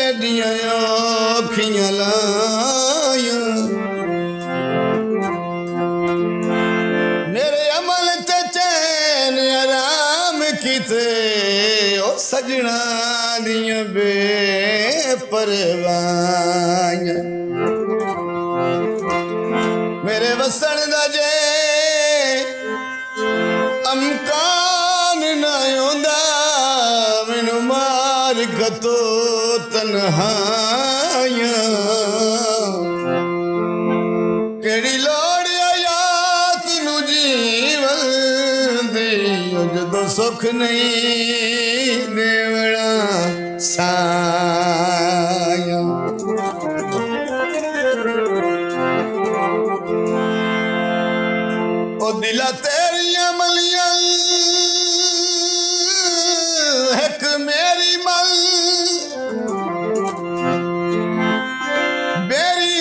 एडियां औखियां लायां मेरे अमल ते चैन आराम किते ओ सजना दियां बेपरवाहियां मेरे वसन दा जे अमकान ना आंदा मैनू मार कतो तन्हाइयां केड़ी लोड़ आयात नू जीवन दी जदों सुख नहीं देवना साया ओ दिला तेरिया मलियां एक मेरी मल मेरी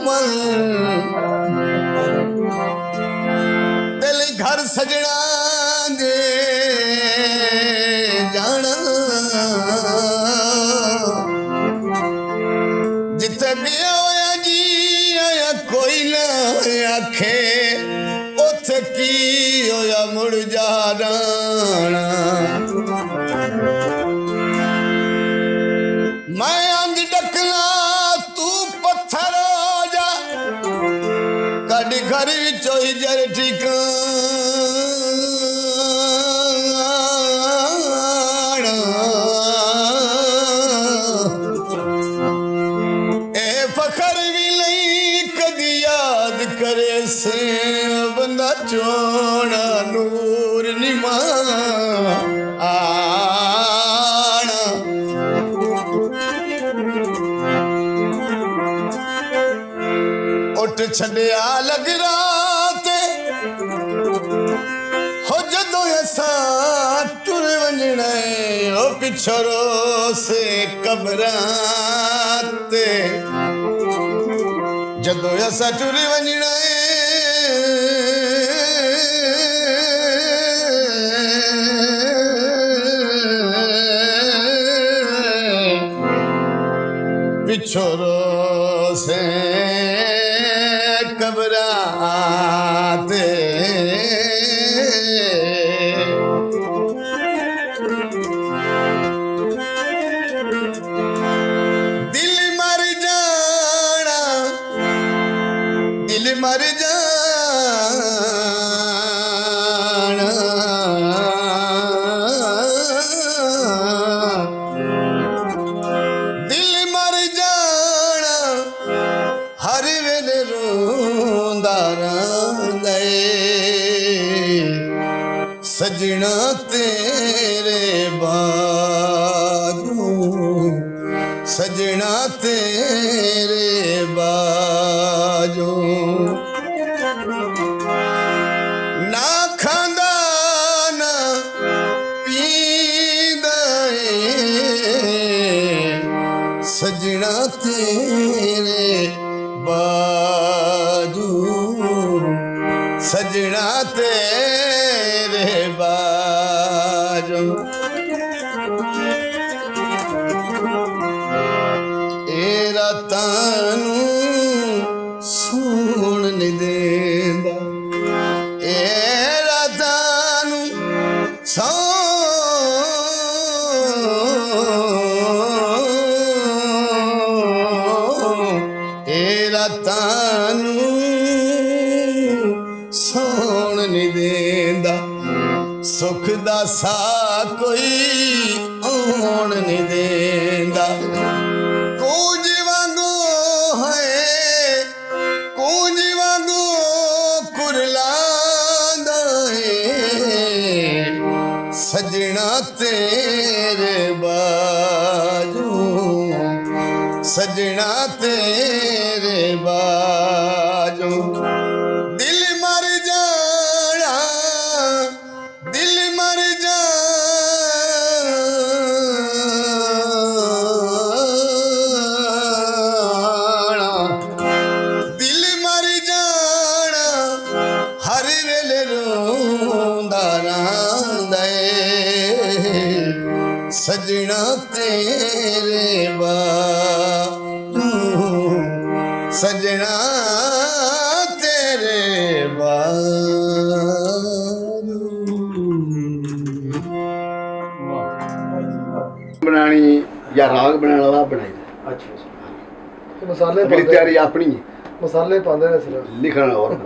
मल दिल घर सजना दे जाना जिथे भी होया जी आया कोई ना आखे उथे की होया मुड़ जाना मैं अंज डकला तू पत्थर हो जा कड़ी घर चोई जर ठिकाना ए फखर भी नहीं कदी याद करे से बंदा चोना नूर निमा आना उठ छड़िया लग रात हो जदों असा टुर वंजना ओ पिछरो से कबरात जदों असा टुर वंजना पिछरो से कबराते दिल मर जाना दिल मर जाना दिल मर जाना हर वेले रोंदा रहिंदा सजना तेरे बाजू सजना तेरे बाजू ना खांदा ना पींदा सजना तेरे बाजू सजना तेरे बाजू ए रातां नू सूण नहीं देंदा ए रातां नू रातां नू सौण नहीं देंदा सुख दा सा कोई आउण नहीं देंदा कूंज वांगू है कूंज वांगू कुरलांदा है सजना तेरे बाजू सजना तेरे बाजू दिल मर जाना दिल मर जाना दिल मर जाना हर वेले रोंदा रहां सजना तेरे बारू बनानी या राग बनाने वाला बनाई अच्छा अच्छा मसाले अगली तैयारी अपनी मसाले पाते ने सिर्फ लिखना और